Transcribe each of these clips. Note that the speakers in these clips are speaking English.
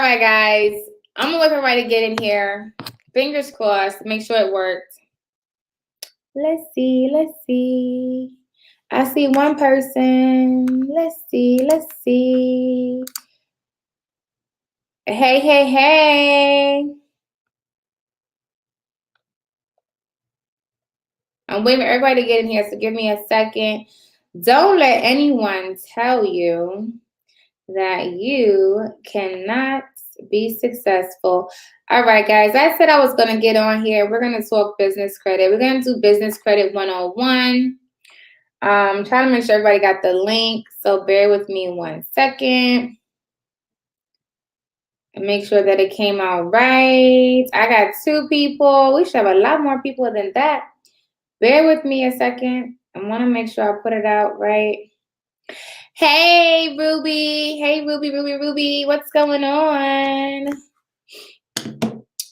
right, guys. I'm gonna wait for everybody to get in here. Fingers crossed. Make sure it worked. Let's see. Let's see. I see one person. Let's see. Let's see. Hey, hey, hey. I'm waiting for everybody to get in here, so give me a second. Don't let anyone tell you that you cannot be successful. All right, guys, I said I was going to get on here. We're going to talk business credit. We're going to do business credit 101. Trying to make sure everybody got the link, so bear with me 1 second. And make sure that it came out right. I got 2 people. We should have a lot more people than that. Bear with me a second. I want to make sure I put it out right. Hey, Ruby. Hey, Ruby. What's going on?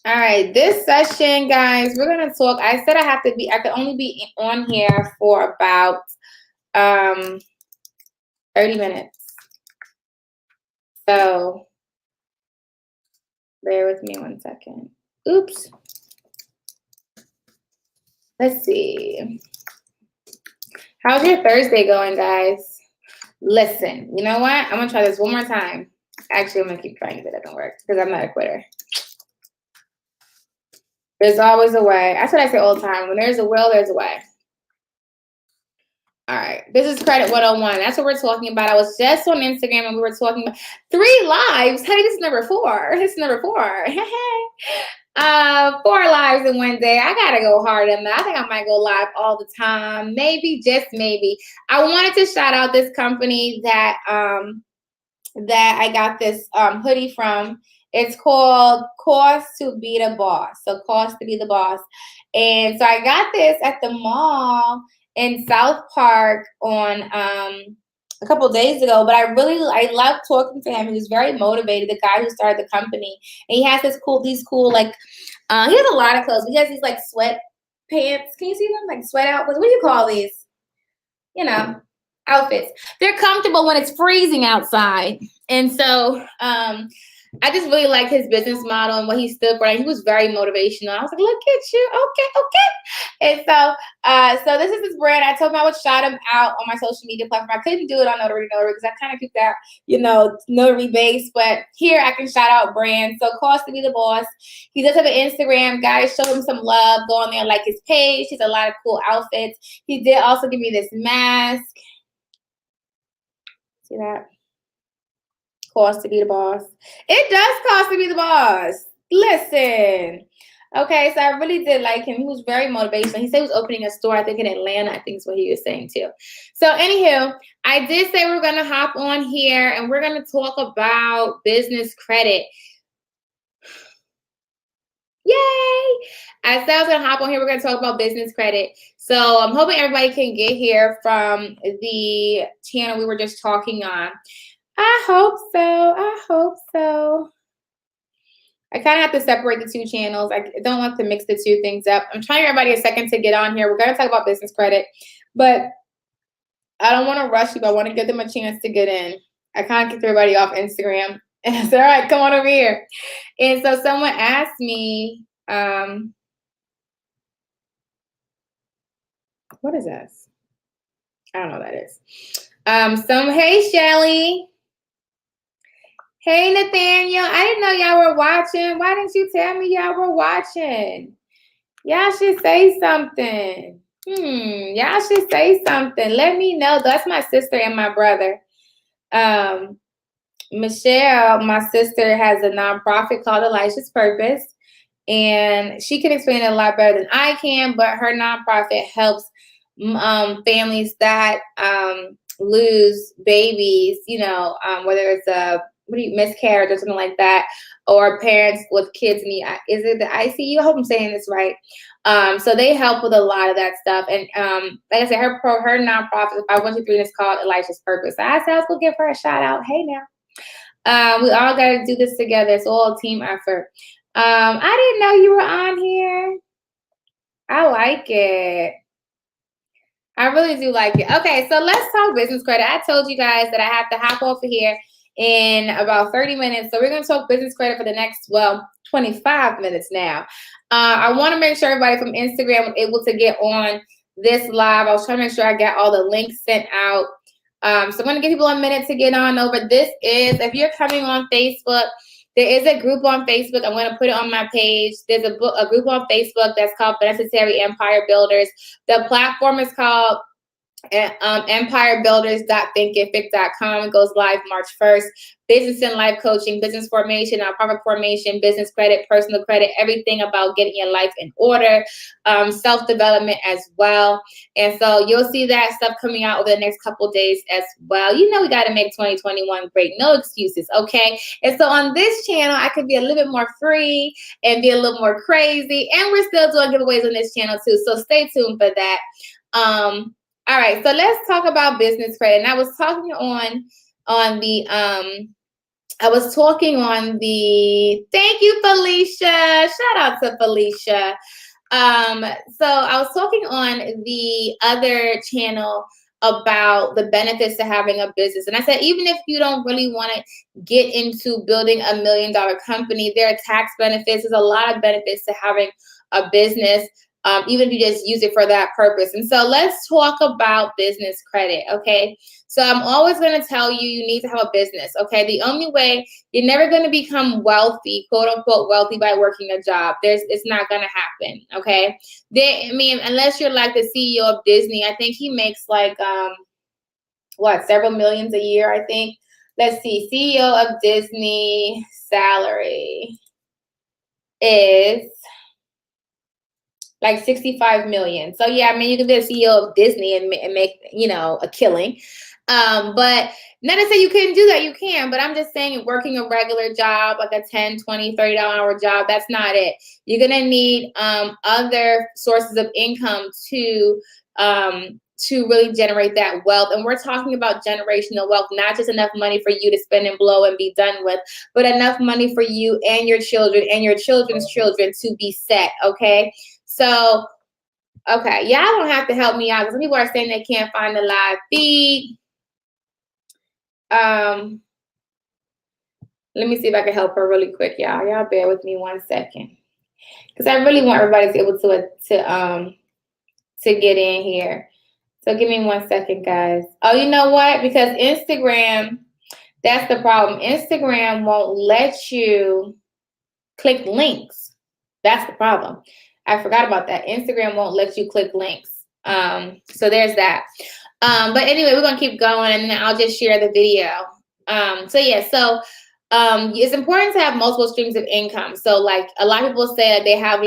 All right, this session, guys, we're going to talk. I said I could only be on here for about 30 minutes. So bear with me 1 second. Oops. Let's see. How's your Thursday going, guys? Listen, you know what? I'm going to try this one more time. Actually, I'm going to keep trying if it doesn't work because I'm not a quitter. There's always a way. That's what I say all the time. When there's a will, there's a way. All right. Business Credit 101. That's what we're talking about. I was just on Instagram and we were talking about 3 lives. Hey, this is number 4. This is number 4. 4 lives in one day. I gotta go hard on that. I think I might go live all the time. Maybe, just maybe. I wanted to shout out this company that I got this hoodie from. It's called Cost to Be the Boss. So Cost to Be the Boss. And so I got this at the mall in South Park on a couple days ago, but I love talking to him. He was very motivated, the guy who started the company. And he has these cool like he has a lot of clothes. He has these like sweat pants. Can you see them? Like sweat outfits. What do you call these? You know, outfits. They're comfortable when it's freezing outside. And so I just really like his business model and what he stood for. And he was very motivational. I was like, look at you. Okay. And so this is his brand. I told him I would shout him out on my social media platform. I couldn't do it on Notary because I kind of keep that, notary base. But here I can shout out brands. So Cost to Be the Boss. He does have an Instagram. Guys, show him some love. Go on there, like his page. He has a lot of cool outfits. He did also give me this mask. See that? Cost to Be the Boss. It does cost to be the boss. Listen. Okay, so I really did like him. He was very motivational. He said he was opening a store, I think in Atlanta, I think is what he was saying too. So anywho, I did say we're going to hop on here and we're going to talk about business credit. Yay! I said I was going to hop on here. We're going to talk about business credit. So I'm hoping everybody can get here from the channel we were just talking on. I hope so. I kind of have to separate the 2 channels. I don't want to mix the 2 things up. I'm trying to give everybody a second to get on here. We're going to talk about business credit, but I don't want to rush people. I want to give them a chance to get in. I kind of kicked everybody off Instagram. And I said, all right, come on over here. And so someone asked me, what is this? I don't know what that is. Hey, Shelly. Hey, Nathaniel. I didn't know y'all were watching. Why didn't you tell me y'all were watching? Y'all should say something. Y'all should say something. Let me know. That's my sister and my brother. Michelle, my sister, has a nonprofit called Elisha's Purpose. And she can explain it a lot better than I can, but her nonprofit helps families that lose babies, whether it's a miscarriage or something like that, or parents with kids in the, is it the ICU? I hope I'm saying this right. So they help with a lot of that stuff. And like I said, her nonprofit, 5123, is called Elisha's Purpose. So I said, let's go give her a shout out. Hey now. We all got to do this together. It's all a team effort. I didn't know you were on here. I like it. I really do like it. Okay, so let's talk business credit. I told you guys that I have to hop over here in about 30 minutes. So we're going to talk business credit for the next, 25 minutes now. I want to make sure everybody from Instagram was able to get on this live. I was trying to make sure I got all the links sent out. So I'm going to give people a minute to get on over. This is, if you're coming on Facebook, there is a group on Facebook. I'm going to put it on my page. There's a group on Facebook that's called Necessary Empire Builders. The platform is called empirebuilders.thinkific.com. It goes live March 1st. Business and life coaching, business formation, nonprofit formation, business credit, personal credit, everything about getting your life in order, self-development as well. And so you'll see that stuff coming out over the next couple days as well. You know, we got to make 2021 great. No excuses, okay? And so on this channel, I could be a little bit more free and be a little more crazy. And we're still doing giveaways on this channel too. So stay tuned for that. All right, so let's talk about business credit. And I was talking on the, thank you, Felicia. Shout out to Felicia. So I was talking on the other channel about the benefits to having a business. And I said, even if you don't really want to get into building $1 million company, there are tax benefits. There's a lot of benefits to having a business. Even if you just use it for that purpose. And so let's talk about business credit, okay? So I'm always going to tell you, you need to have a business, okay? The only way, you're never going to become wealthy, quote unquote wealthy, by working a job. It's not going to happen, okay? Unless you're like the CEO of Disney. I think he makes like, several millions a year, I think. Let's see, CEO of Disney salary is like 65 million. So yeah, I mean, you can be a CEO of Disney and make, a killing. But not to say you couldn't do that, you can, but I'm just saying working a regular job, like a $10, $20, $30 hour job, that's not it. You're gonna need other sources of income to really generate that wealth. And we're talking about generational wealth, not just enough money for you to spend and blow and be done with, but enough money for you and your children and your children's children to be set, okay? So, okay, y'all don't have to help me out because people are saying they can't find the live feed. Let me see if I can help her really quick, y'all. Y'all bear with me 1 second, because I really want everybody to be able to get in here. So give me 1 second, guys. Oh, you know what? Because Instagram, that's the problem. Instagram won't let you click links. That's the problem. I forgot about that. Instagram won't let you click links. So there's that. But anyway, we're going to keep going, and then I'll just share the video. It's important to have multiple streams of income. So like a lot of people say that they have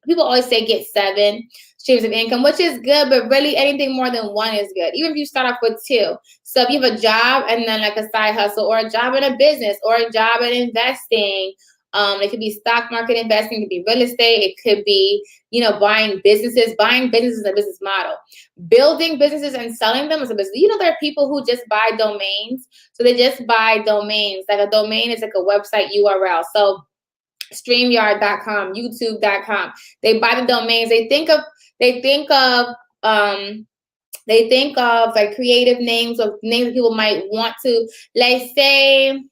people always say get 7 streams of income, which is good, but really anything more than 1 is good. Even if you start off with 2. So if you have a job and then like a side hustle, or a job in a business, or a job in investing, it could be stock market investing, it could be real estate, it could be, buying businesses. Buying businesses is a business model. Building businesses and selling them is a business. There are people who just buy domains. So they just buy domains. Like a domain is like a website URL. So StreamYard.com, YouTube.com. They buy the domains. They think of like creative names, or names that people might want to, let's say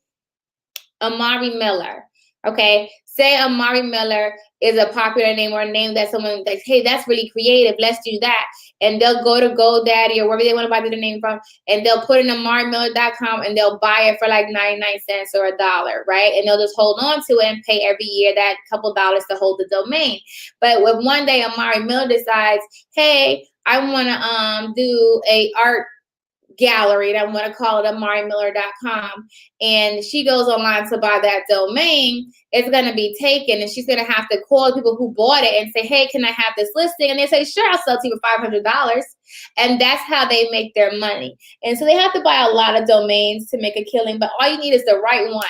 Amari Miller. Okay, say Amari Miller is a popular name, or a name that someone thinks, hey, that's really creative, let's do that. And they'll go to GoDaddy or wherever they want to buy their name from, and they'll put in AmariMiller.com, and they'll buy it for like 99 cents or $1, right? And they'll just hold on to it and pay every year that couple dollars to hold the domain. But if one day Amari Miller decides, hey, I want to do a art gallery, and I want to call it AmariMiller.com, and she goes online to buy that domain, it's going to be taken, and she's going to have to call people who bought it and say, hey, can I have this listing? And they say, sure, I'll sell it to you for $500. And that's how they make their money. And so they have to buy a lot of domains to make a killing, but all you need is the right one.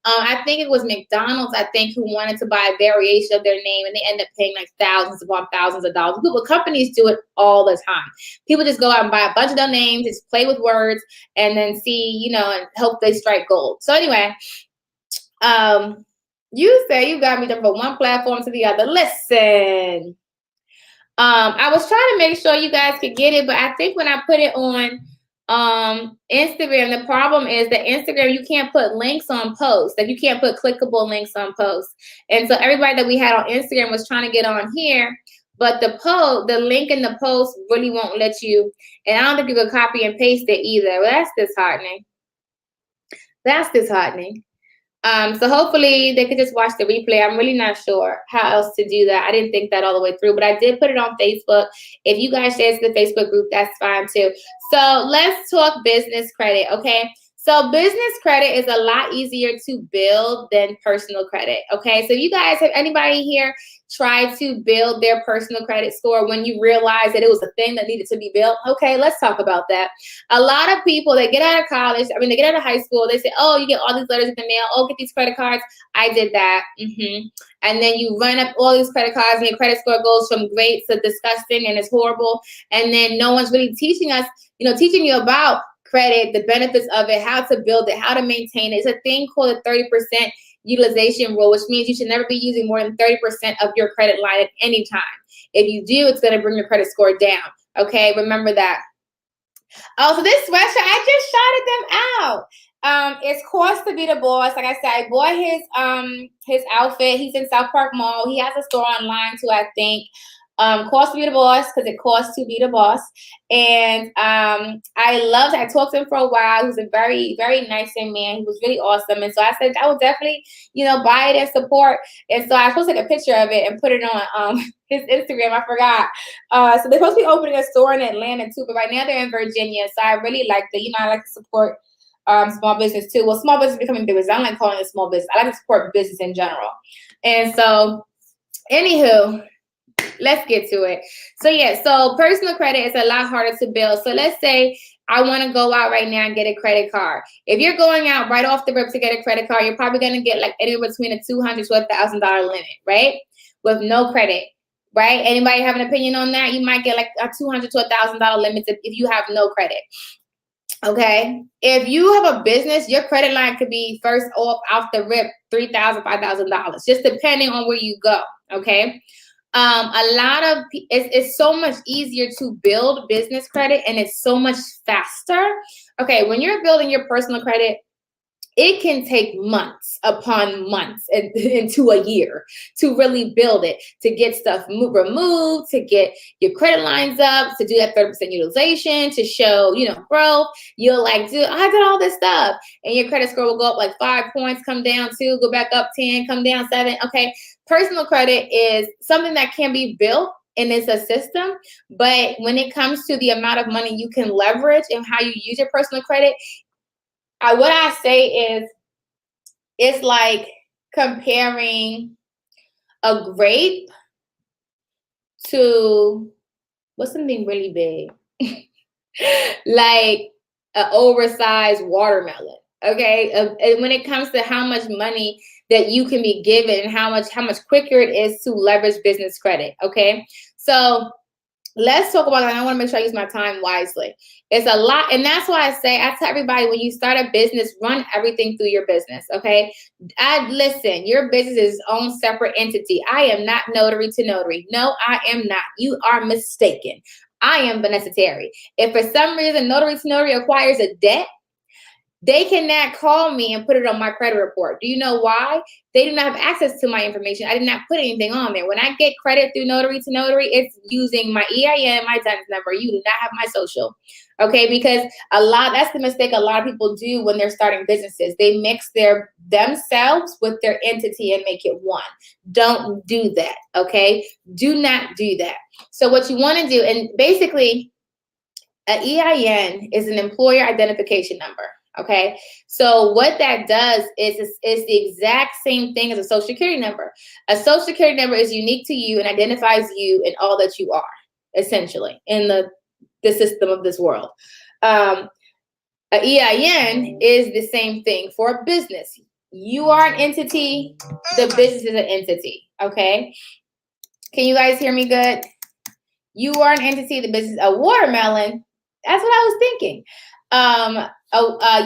I think it was McDonald's, who wanted to buy a variation of their name, and they end up paying like thousands upon thousands of dollars. Companies do it all the time. People just go out and buy a bunch of domains, just play with words, and then see, and hope they strike gold. So anyway, you say you got me from one platform to the other. Listen, I was trying to make sure you guys could get it, but I think when I put it on Instagram, the problem is that Instagram, you can't put links on posts. Like you can't put clickable links on posts. And so everybody that we had on Instagram was trying to get on here, but the link in the post really won't let you. And I don't think you can copy and paste it either. Well, that's disheartening. That's disheartening. So hopefully they could just watch the replay. I'm really not sure how else to do that. I didn't think that all the way through, but I did put it on Facebook. If you guys share to the Facebook group, that's fine too. So let's talk business credit, okay? So business credit is a lot easier to build than personal credit, okay? So you guys, have anybody here tried to build their personal credit score when you realized that it was a thing that needed to be built? Okay, let's talk about that. A lot of people, they get out of college, they get out of high school, they say, oh, you get all these letters in the mail, oh, get these credit cards. I did that. And then you run up all these credit cards and your credit score goes from great to disgusting and it's horrible. And then no one's really teaching us, teaching you about credit, the benefits of it, how to build it, how to maintain it. It's a thing called a 30% utilization rule, which means you should never be using more than 30% of your credit line at any time. If you do, it's going to bring your credit score down. Okay, remember that. Oh, so this sweatshirt, I just shouted them out. It's Cost to Be the Boss. Like I said, I bought his outfit. He's in South Park Mall. He has a store online too, I think. Cost to Be the Boss, because it costs to be the boss. And I loved it. I talked to him for a while. He was a very, very nice young man. He was really awesome. And so I said, I would definitely, buy it and support. And so I supposed to take a picture of it and put it on his Instagram. I forgot. So they're supposed to be opening a store in Atlanta too, but right now they're in Virginia. So I really like that. I like to support small business too. Well, small business becoming big business. I don't like calling it small business. I like to support business in general. And so, anywho, let's get to it. So yeah, so personal credit is a lot harder to build. So let's say I want to go out right now and get a credit card. If you're going out right off the rip to get a credit card, you're probably going to get like anywhere between a $200 to $1,000 limit, right? With no credit, right? Anybody have an opinion on that? You might get like a $200 to $1,000 limit if you have no credit. Okay, if you have a business, your credit line could be first off the rip $3,000, $5,000, just depending on where you go. Okay. It's so much easier to build business credit and it's so much faster. Okay, when you're building your personal credit, it can take months upon months into a year to really build it, to get stuff removed, to get your credit lines up, to do that 30% utilization, to show, growth. You'll like, dude, I did all this stuff. And your credit score will go up like 5 points, come down 2, go back up 10, come down 7. Okay. Personal credit is something that can be built and it's a system. But when it comes to the amount of money you can leverage and how you use your personal credit, what I say is it's like comparing a grape to what's something really big? Like an oversized watermelon. Okay. And when it comes to how much money that you can be given and how much quicker it is to leverage business credit. Okay. So let's talk about that. I want to make sure I use my time wisely. It's a lot. And that's why I tell everybody, when you start a business, run everything through your business. Okay. Listen, your business is its own separate entity. I am not notary to notary. No, I am not. You are mistaken. I am Vanessa Terry. If for some reason notary to notary acquires a debt, they cannot call me and put it on my credit report. Do you know why? They do not have access to my information. I did not put anything on there. When I get credit through notary to notary, it's using my EIN, my DUNS number. You do not have my social. Okay, because that's the mistake a lot of people do when they're starting businesses. They mix themselves with their entity and make it one. Don't do that. Okay, do not do that. So what you want to do, and basically, an EIN is an employer identification number. Okay, so what that does is the exact same thing as a social security number. A social security number is unique to you and identifies you in all that you are, essentially, in the system of this world. A EIN is the same thing for a business. You are an entity, the business is an entity. Okay, can you guys hear me good? You are an entity, the business, a watermelon. That's what I was thinking.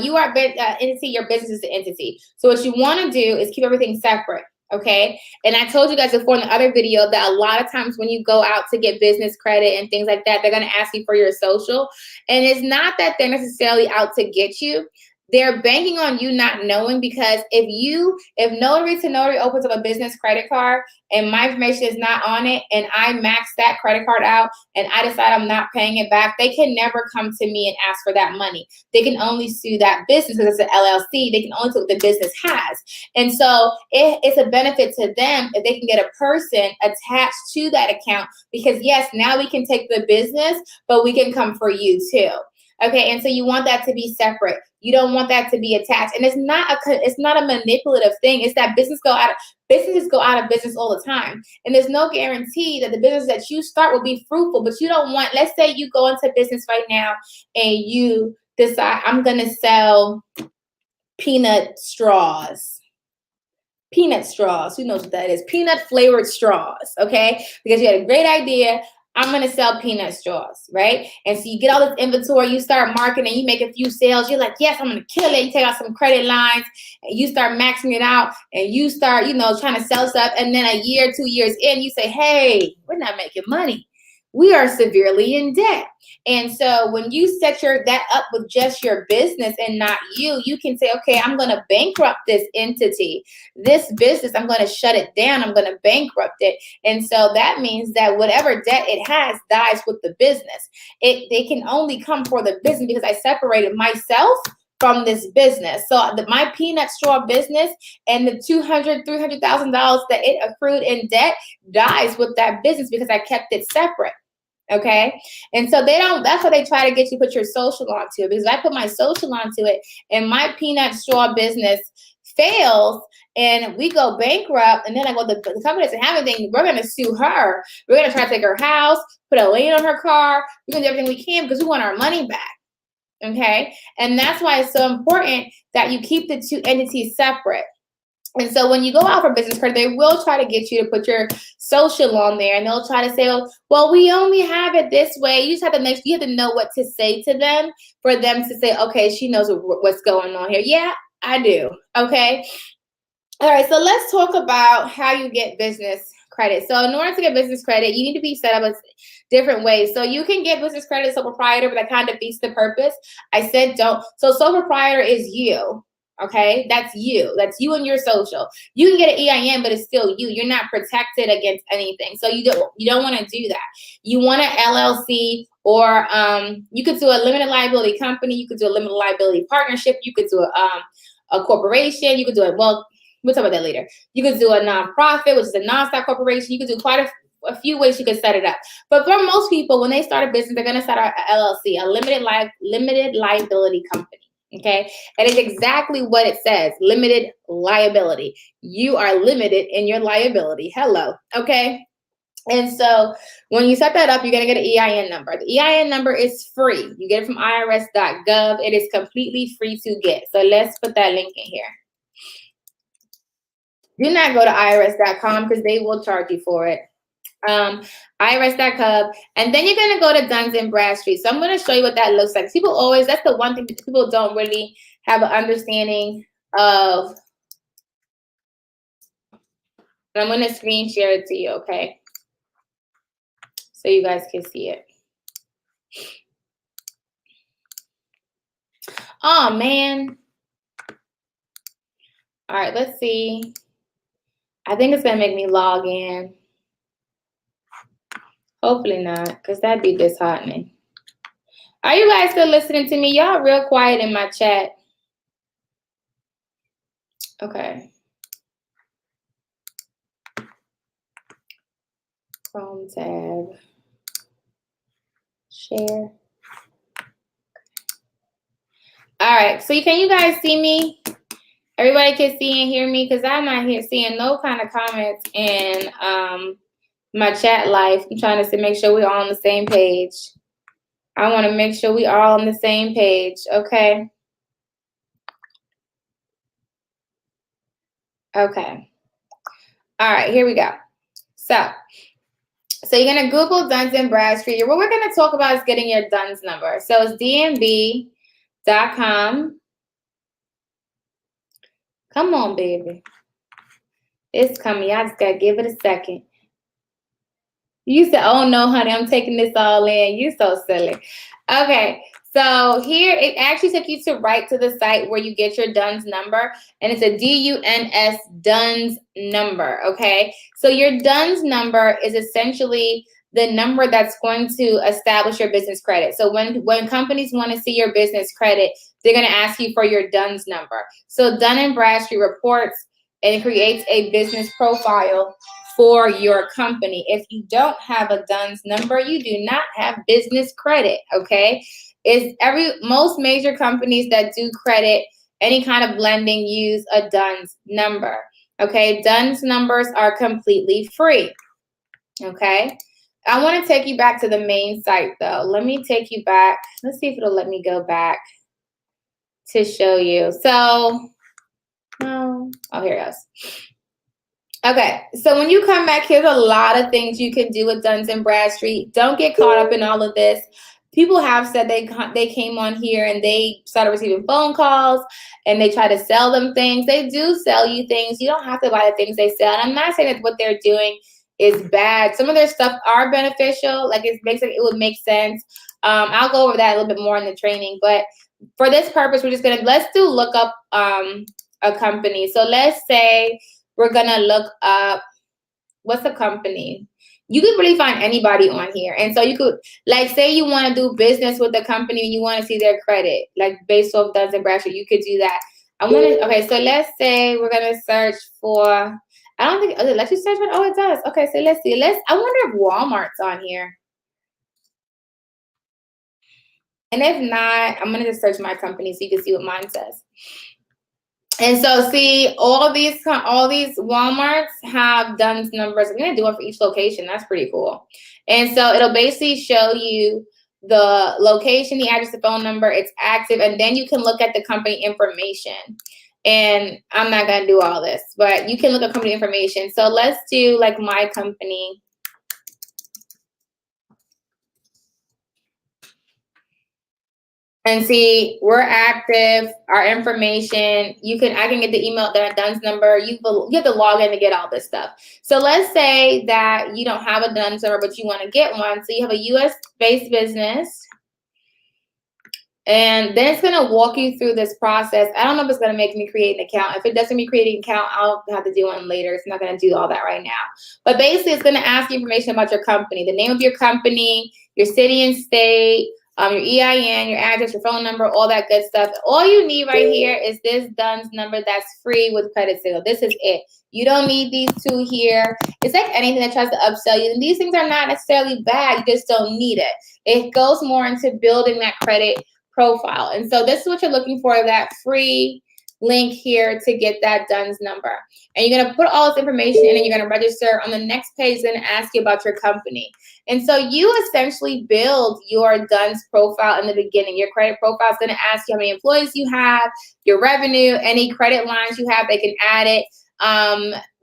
You are an entity, your business is an entity. So what you want to do is keep everything separate. Okay. And I told you guys before in the other video that a lot of times when you go out to get business credit and things like that, they're going to ask you for your social. And it's not that they're necessarily out to get you. They're banking on you not knowing, because if Notary to Notary opens up a business credit card and my information is not on it and I max that credit card out and I decide I'm not paying it back, they can never come to me and ask for that money. They can only sue that business because it's an LLC. They can only sue what the business has. And so it's a benefit to them if they can get a person attached to that account, because yes, now we can take the business, but we can come for you too. Okay, and so you want that to be separate. You don't want that to be attached, and it's not a manipulative thing. It's that businesses go out of business all the time, and there's no guarantee that the business that you start will be fruitful. But you don't want. Let's say you go into business right now and you decide, I'm gonna sell peanut straws. Peanut straws. Who knows what that is? Peanut flavored straws. Okay, because you had a great idea. I'm going to sell peanut straws, right? And so you get all this inventory, you start marketing, you make a few sales. You're like, yes, I'm going to kill it. You take out some credit lines and you start maxing it out and you start, trying to sell stuff. And then a year, 2 years in, you say, hey, we're not making money. We are severely in debt. And so when you set that up with just your business and not you, you can say, okay, I'm going to bankrupt this entity. This business, I'm going to shut it down. I'm going to bankrupt it. And so that means that whatever debt it has dies with the business. They can only come for the business because I separated myself from this business. So my peanut straw business and the $200,000, $300,000 that it accrued in debt dies with that business because I kept it separate. Okay. And so that's why they try to get you to put your social onto it, because if I put my social onto it and my peanut straw business fails and we go bankrupt, and then I go, the company doesn't have anything, we're going to sue her. We're going to try to take her house, put a lien on her car. We're going to do everything we can because we want our money back. Okay. And that's why it's so important that you keep the two entities separate. And so when you go out for business credit, they will try to get you to put your social on there, and they'll try to say, well, we only have it this way. You just have to know what to say to them for them to say, okay, she knows what's going on here. Yeah, I do. Okay. All right. So let's talk about how you get business credit. So in order to get business credit, you need to be set up in different ways. So you can get business credit as sole proprietor, but that kind of defeats the purpose. I said don't. So sole proprietor is you. Okay, that's you. That's you and your social. You can get an EIN, but it's still you. You're not protected against anything. So you don't want to do that. You want an LLC, or you could do a limited liability company. You could do a limited liability partnership. You could do a corporation. You could do it. Well, we'll talk about that later. You could do a nonprofit, which is a non-stock corporation. You could do quite a few ways you could set it up. But for most people, when they start a business, they're going to start an LLC, a limited liability company. Okay, and it's exactly what it says, limited liability. You are limited in your liability. Hello. Okay. And so when you set that up, you're going to get an EIN number. The EIN number is free. You get it from irs.gov. It is completely free to get. So let's put that link in here. Do not go to irs.com because they will charge you for it. irs.gov, and then you're going to go to Duns & Bradstreet. So I'm going to show you what that looks like. That's the one thing that people don't really have an understanding of. And I'm going to screen share it to you, okay? So you guys can see it. Oh, man. All right, let's see. I think it's going to make me log in. Hopefully not, because that'd be disheartening. Are you guys still listening to me? Y'all real quiet in my chat. Okay. Chrome tab. Share. All right. So can you guys see me? Everybody can see and hear me, because I'm not here seeing no kind of comments in my chat live. I'm trying to make sure we're all on the same page. I want to make sure we are all on the same page. Okay. Okay. All right, here we go. So you're going to Google Duns & Bradstreet. What we're going to talk about is getting your DUNS number. So it's dnb.com. Come on, baby. It's coming. I just gotta give it a second. You said, "Oh no, honey, I'm taking this all in." You so silly. Okay, so here it actually took you to right to the site where you get your DUNS number, and it's a DUNS DUNS number. Okay, so your DUNS number is essentially the number that's going to establish your business credit. So when companies want to see your business credit, they're going to ask you for your DUNS number. So Dun and Bradstreet reports and creates a business profile for your company. If you don't have a DUNS number, you do not have business credit, okay? Most major companies that do credit, any kind of lending, use a DUNS number, okay? DUNS numbers are completely free, okay? I want to take you back to the main site though. Let me take you back. Let's see if it'll let me go back to show you. So, oh, here it goes. Okay, so when you come back, here's a lot of things you can do with Dun & Bradstreet. Don't get caught up in all of this. People have said they came on here and they started receiving phone calls and they try to sell them things. They do sell you things. You don't have to buy the things they sell. And I'm not saying that what they're doing is bad. Some of their stuff are beneficial. Like it would make sense. I'll go over that a little bit more in the training. But for this purpose, let's do look up a company. So let's say we're gonna look up what's a company. You could really find anybody on here. And so you could, like, say you want to do business with a company and you want to see their credit, like based off Dun & Bradstreet, you could do that. Okay, so let's say we're gonna search for, I don't think, let's just search for, oh, it does. Okay, so let's see. I wonder if Walmart's on here. And if not, I'm gonna just search my company so you can see what mine says. And so see, all these Walmarts have DUNS numbers. I'm gonna do one for each location. That's pretty cool. And so it'll basically show you the location, the address, the phone number, it's active, and then you can look at the company information. And I'm not gonna do all this, but you can look at company information. So let's do like my company. And see, we're active, our information, I can get the email, the DUNS number, you have to log in to get all this stuff. So let's say that you don't have a DUNS number, but you want to get one. So you have a US-based business, and then it's gonna walk you through this process. I don't know if it's gonna make me create an account. If it doesn't make me create an account, I'll have to do one later. It's not gonna do all that right now. But basically, it's gonna ask you information about your company, the name of your company, your city and state, your EIN, your address, your phone number, all that good stuff. All you need right here is this DUNS number that's free with Credit Signal. This is it. You don't need these two here. It's like anything that tries to upsell you. And these things are not necessarily bad. You just don't need it. It goes more into building that credit profile. And so this is what you're looking for, that free link here to get that DUNS number. And you're gonna put all this information in and you're gonna register. On the next page, it's gonna ask you about your company. And so you essentially build your DUNS profile in the beginning. Your credit profile is gonna ask you how many employees you have, your revenue, any credit lines you have, they can add it.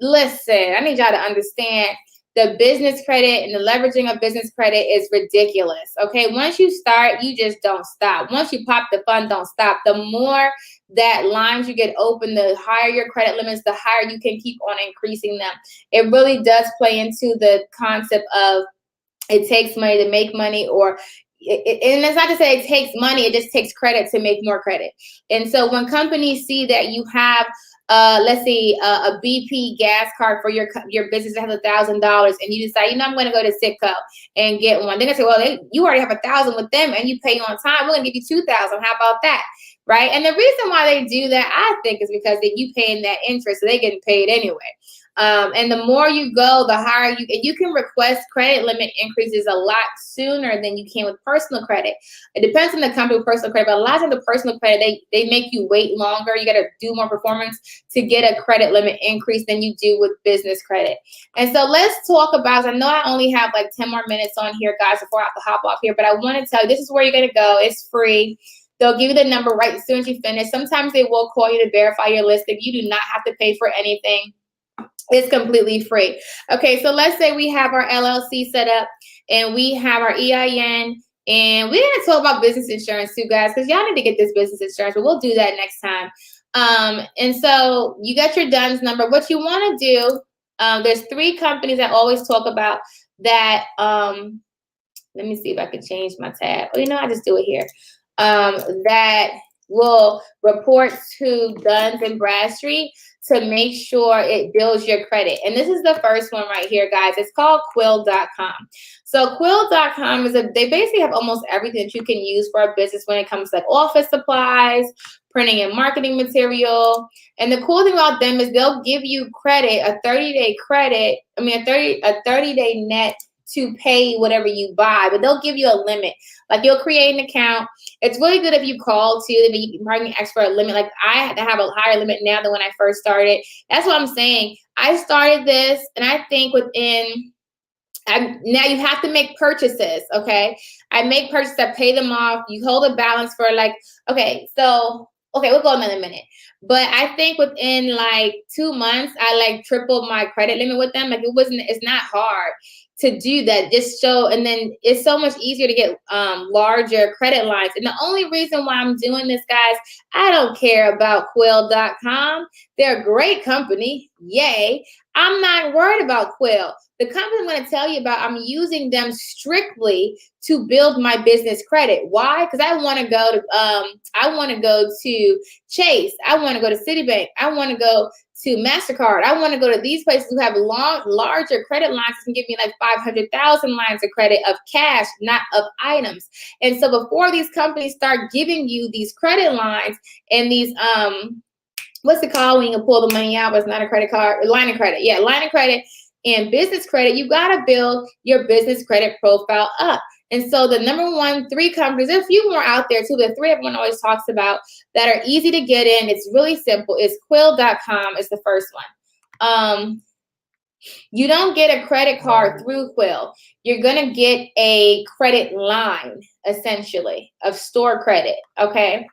Listen, I need y'all to understand the business credit and the leveraging of business credit is ridiculous. Okay, once you start, you just don't stop. Once you pop the fund, don't stop. The more that lines you get open, the higher your credit limits, the higher you can keep on increasing them. It really does play into the concept of it takes money to make money, and it's not to say it takes money, it just takes credit to make more credit. And so when companies see that you have let's say a BP gas card for your business that has $1,000, and you decide, I'm going to go to Citgo and get one. They're gonna say, well, you already have $1,000 with them, and you pay on time. We're gonna give you $2,000. How about that, right? And the reason why they do that, I think, is because you paying that interest, so they getting paid anyway. And the more you go, the higher you can request credit limit increases a lot sooner than you can with personal credit. It depends on the company with personal credit, but a lot of times the personal credit, they make you wait longer. You got to do more performance to get a credit limit increase than you do with business credit. And so let's talk about, I know I only have like 10 more minutes on here, guys, before I have to hop off here, but I want to tell you, this is where you're going to go. It's free. They'll give you the number right as soon as you finish. Sometimes they will call you to verify your listing. You do not have to pay for anything. It's completely free. Okay, so let's say we have our LLC set up and we have our EIN, and we're going to talk about business insurance too, guys, because y'all need to get this business insurance, but we'll do that next time. And so you got your DUNS number. What you want to do, there's 3 companies I always talk about that, let me see if I can change my tab. Oh, I just do it here. That will report to Duns and Bradstreet to make sure it builds your credit. And this is the first one right here, guys. It's called Quill.com. So Quill.com they basically have almost everything that you can use for a business when it comes to like office supplies, printing and marketing material. And the cool thing about them is they'll give you credit, a 30-day credit, a 30-day net to pay whatever you buy, but they'll give you a limit. Like you'll create an account. It's really good if you call too, if you can ask for a limit. Like I had to have a higher limit now than when I first started. That's what I'm saying. I started this, and I think now you have to make purchases, okay? I make purchases, I pay them off. You hold a balance for we'll go in a minute. But I think within like 2 months, I like tripled my credit limit with them. Like it's not hard to do that. Just show, and then it's so much easier to get larger credit lines. And the only reason why I'm doing this, guys, I don't care about Quill.com. They're a great company. Yay. I'm not worried about Quill. The company I'm going to tell you about, I'm using them strictly to build my business credit. Why? Because I want to go to Chase. I want to go to Citibank. I want to go to MasterCard. I want to go to these places who have larger credit lines that can give me like 500,000 lines of credit of cash, not of items. And so before these companies start giving you these credit lines and these what's it called when you can pull the money out, but it's not a credit card, line of credit. Yeah, line of credit and business credit, you got to build your business credit profile up. And so the number 3 companies, there's a few more out there too, the 3 everyone always talks about that are easy to get in. It's really simple. It's Quill.com is the first one. You don't get a credit card through Quill. You're going to get a credit line, essentially, of store credit, okay?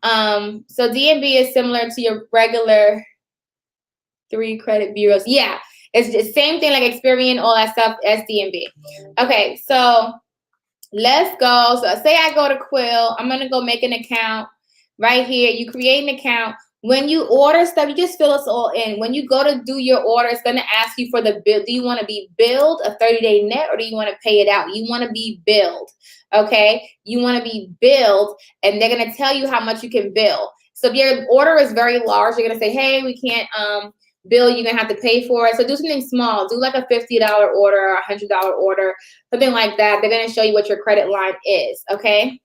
So DNB is similar to your regular 3 credit bureaus. Yeah, it's the same thing like Experian, all that stuff as DNB. Okay, so let's go. So say I go to Quill. I'm going to go make an account right here. You create an account. When you order stuff, you just fill us all in. When you go to do your order, it's going to ask you for the bill. Do you want to be billed a 30-day net, or do you want to pay it out? You want to be billed, okay? You want to be billed, and they're going to tell you how much you can bill. So if your order is very large, you're going to say, hey, we can't bill, you're going to have to pay for it. So do something small. Do like a $50 order or a $100 order, something like that. They're going to show you what your credit line is, okay?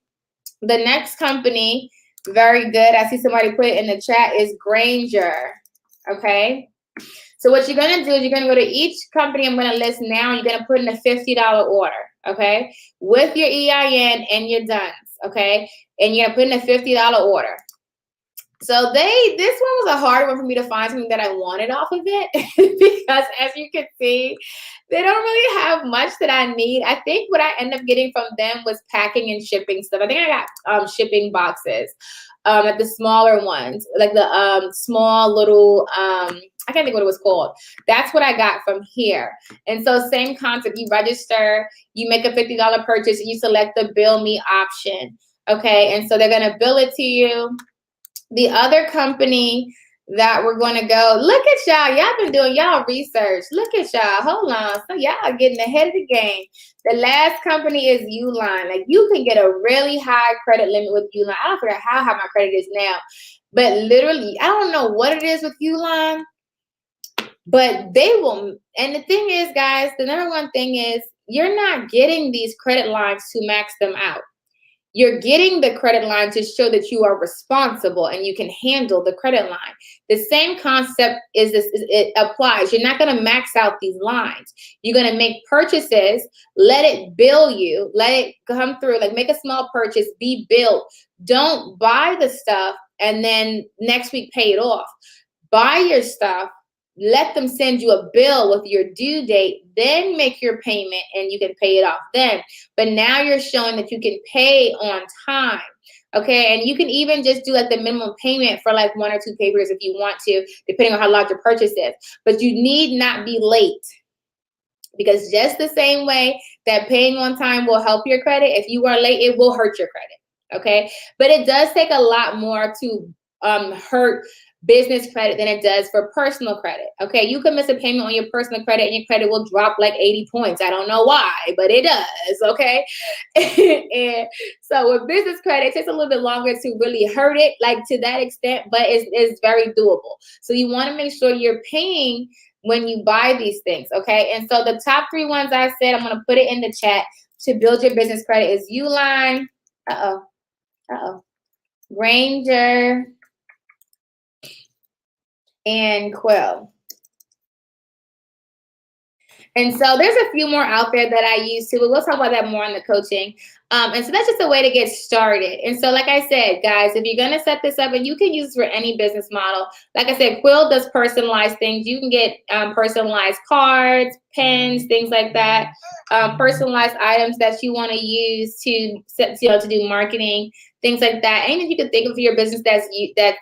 The next company, very good, I see somebody put it in the chat, is Grainger, okay? So what you're going to do is you're going to go to each company I'm going to list now, and you're going to put in a $50 order, okay? With your EIN and your DUNS, okay? And you're going to put in a $50 order. So this one was a hard one for me to find something that I wanted off of it because as you can see, they don't really have much that I need. I think what I ended up getting from them was packing and shipping stuff. I think I got shipping boxes, like the smaller ones, like the small little, I can't think what it was called. That's what I got from here. And so same concept, you register, you make a $50 purchase, and you select the bill me option, okay? And so they're gonna bill it to you. The other company that we're going to go, look at y'all. Y'all been doing y'all research. Look at y'all. Hold on. So y'all are getting ahead of the game. The last company is Uline. Like you can get a really high credit limit with Uline. I don't forget how high my credit is now. But literally, I don't know what it is with Uline. But they will. And the thing is, guys, the number 1 thing is you're not getting these credit lines to max them out. You're getting the credit line to show that you are responsible and you can handle the credit line. The same concept it applies. You're not going to max out these lines. You're going to make purchases, let it bill you, let it come through, like make a small purchase, be billed. Don't buy the stuff and then next week pay it off. Buy your stuff. Let them send you a bill with your due date, then make your payment and you can pay it off then. But now you're showing that you can pay on time, okay? And you can even just do like the minimum payment for like 1 or 2 papers if you want to, depending on how large your purchase is. But you need not be late, because just the same way that paying on time will help your credit, if you are late, it will hurt your credit, okay? But it does take a lot more to hurt business credit than it does for personal credit. Okay, you can miss a payment on your personal credit and your credit will drop like 80 points. I don't know why, but it does. Okay. And so with business credit, it takes a little bit longer to really hurt it, like to that extent, but it's very doable. So you want to make sure you're paying when you buy these things. Okay. And so the top 3 ones I said, I'm going to put it in the chat to build your business credit is Uline, Granger, and Quill. And so there's a few more out there that I use too, but we'll talk about that more in the coaching. And so that's just a way to get started. And so like I said, guys, if you're going to set this up, and you can use this for any business model. Like I said, Quill does personalized things. You can get personalized cards, pens, things like that, personalized items that you want to use to do marketing, things like that. Anything you can think of for your business that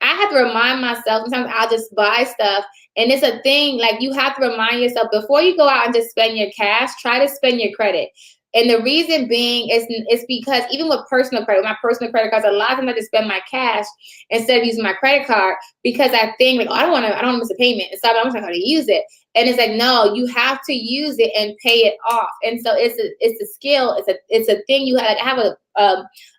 I have to remind myself. Sometimes I'll just buy stuff. And it's a thing, like you have to remind yourself before you go out and just spend your cash, try to spend your credit. And the reason being is because even with personal credit, my personal credit cards, a lot of times I just spend my cash instead of using my credit card because I think like, oh, I don't want to miss a payment. And so I'm just not going to use it. And it's like, no, you have to use it and pay it off. And so it's a skill. It's a thing you have. Like I have a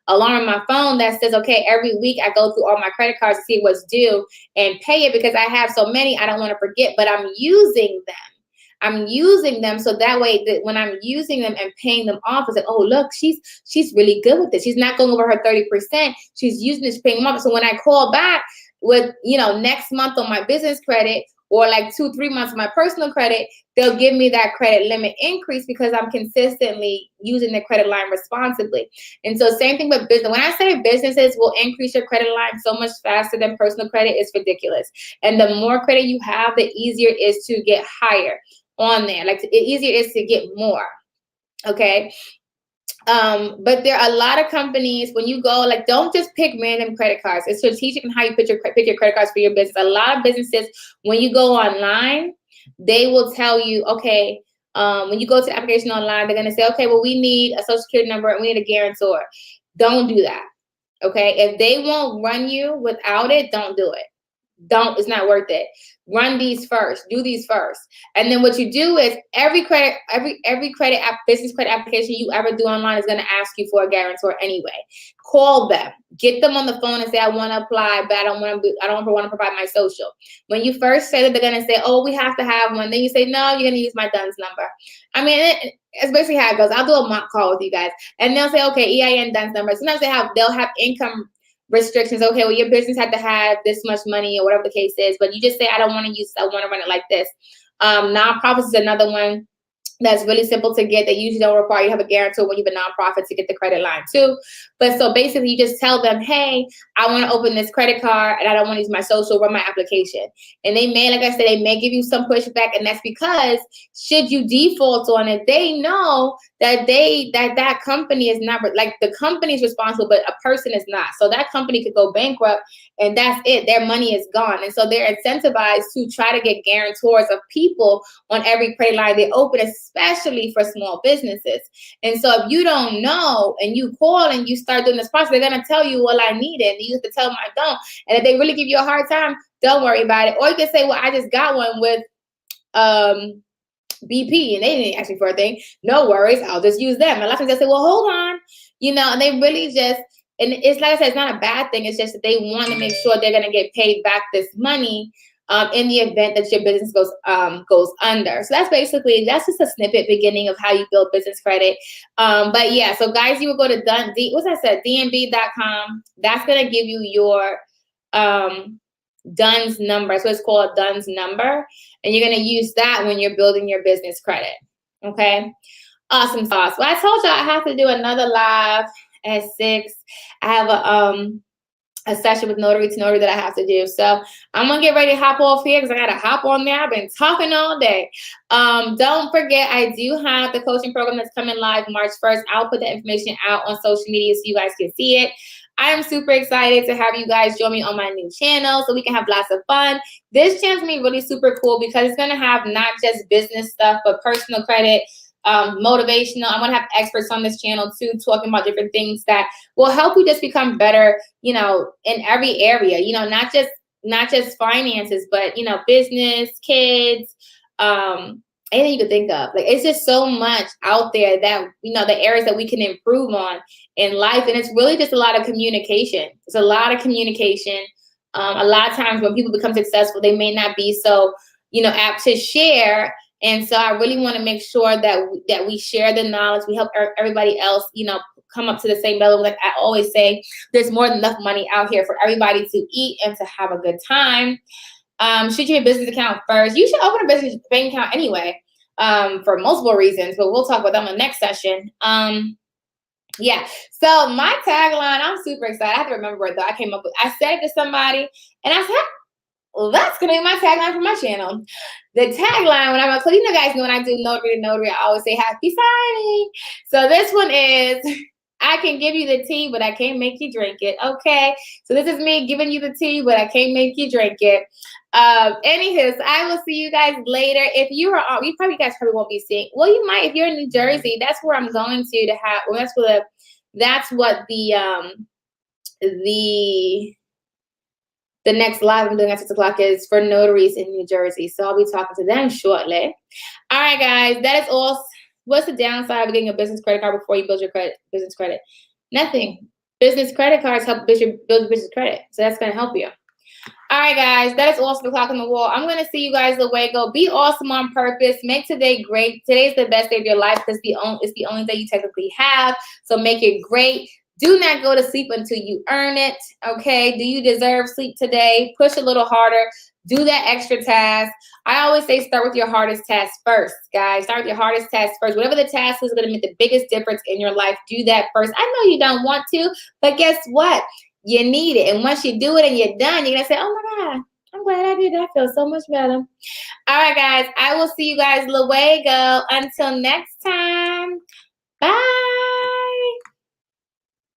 alarm on my phone that says, okay, every week I go through all my credit cards to see what's due and pay it because I have so many, I don't want to forget, but I'm using them. I'm using them so that way that when I'm using them and paying them off, it's like, oh, look, she's really good with this. She's not going over her 30%. She's using this, paying them off. So when I call back with, next month on my business credit or like 2-3 months of my personal credit, they'll give me that credit limit increase because I'm consistently using the credit line responsibly. And so same thing with business. When I say businesses will increase your credit line so much faster than personal credit, it's ridiculous. And the more credit you have, the easier it is to get higher on there. Like the easier it is to get more. Okay. But there are a lot of companies, when you go, like, don't just pick random credit cards. It's strategic in how you pick your credit cards for your business. A lot of businesses, when you go online, they will tell you, okay, when you go to the application online, they're going to say, okay, well, we need a social security number and we need a guarantor. Don't do that. Okay. If they won't run you without it, don't do it. It's not worth it. Run these first. Do these first. And then what you do is every business credit application you ever do online is going to ask you for a guarantor anyway. Call them. Get them on the phone and say, I want to apply, but I don't want to provide my social. When you first say that, they're going to say, oh, we have to have one. Then you say, no, you're going to use my DUNS number. I mean, it's basically how it goes. I'll do a mock call with you guys. And they'll say, okay, EIN DUNS number. Sometimes they'll have income restrictions. Okay, well, your business had to have this much money or whatever the case is, but you just say, I don't want to use it. I want to run it like this. Nonprofits is another one that's really simple to get. They usually don't require you have a guarantor when you have a nonprofit to get the credit line too. But so basically you just tell them, hey, I want to open this credit card and I don't want to use my social, run my application. And they may, like I said, they may give you some pushback. And that's because should you default on it, they know that that company is not, like the company is responsible, but a person is not. So that company could go bankrupt and that's it. Their money is gone. And so they're incentivized to try to get guarantors of people on every credit line they open, especially for small businesses. And so if you don't know and you call and you start doing this process, they're going to tell you, well, I need it. And you have to tell them I don't. And if they really give you a hard time, don't worry about it. Or you can say, well, I just got one with BP and they didn't ask me for a thing. No worries. I'll just use them. And a lot of times they say, well, hold on, and they really just, and it's like I said, it's not a bad thing. It's just that they want to make sure they're going to get paid back this money in the event that your business goes under. So that's just a snippet beginning of how you build business credit. But yeah, so guys, you will go to DNB.com. That's going to give you your DUNS number. So it's called a DUNS number. And you're going to use that when you're building your business credit. Okay. Awesome sauce. Well, I told you I have to do another live at 6. I have a session with Notary to Notary that I have to do. So I'm going to get ready to hop off here because I got to hop on there. I've been talking all day. Don't forget, I do have the coaching program that's coming live March 1st. I'll put the information out on social media so you guys can see it. I am super excited to have you guys join me on my new channel so we can have lots of fun. This channel is going to be really super cool because it's going to have not just business stuff, but personal credit, motivational. I'm going to have experts on this channel too, talking about different things that will help you just become better, you know, in every area, you know, not just finances, but, you know, business, kids, anything you could think of. Like, it's just so much out there that, you know, the areas that we can improve on in life. And it's really just a lot of communication. It's a lot of communication. A lot of times when people become successful, they may not be so, you know, apt to share. And so I really want to make sure that we share the knowledge. We help everybody else, you know, come up to the same level. Like I always say, there's more than enough money out here for everybody to eat and to have a good time. Should you have a business account first? You should open a business bank account anyway, for multiple reasons, but we'll talk about them in the next session. Yeah. So my tagline, I'm super excited. I have to remember it though. I came up with, I said it to somebody and I said, well, that's going to be my tagline for my channel. The tagline, when I'm, you know, guys know when I do notary to notary, I always say happy signing. So this one is, I can give you the tea, but I can't make you drink it. Okay. So this is me giving you the tea, but I can't make you drink it. Anywho, so I will see you guys later. If you are, you guys probably won't be seeing, well, you might, if you're in New Jersey, that's where I'm going to have, well, that's what the next live I'm doing at 6 o'clock is for notaries in New Jersey. So I'll be talking to them shortly. All right, guys, that is all. What's the downside of getting a business credit card before you build your business credit? Nothing. Business credit cards help build your business credit. So that's going to help you. All right, guys, that is awesome. The clock on the wall. I'm going to see you guys Luego. Be awesome on purpose. Make today great. Today's the best day of your life because it's the only day you technically have. So make it great. Do not go to sleep until you earn it, okay? Do you deserve sleep today? Push a little harder. Do that extra task. I always say start with your hardest task first, guys. Start with your hardest task first. Whatever the task is going to make the biggest difference in your life, do that first. I know you don't want to, but guess what? You need it. And once you do it and you're done, you're going to say, oh, my God, I'm glad I did that. I feel so much better. All right, guys. I will see you guys Luego. Until next time. Bye.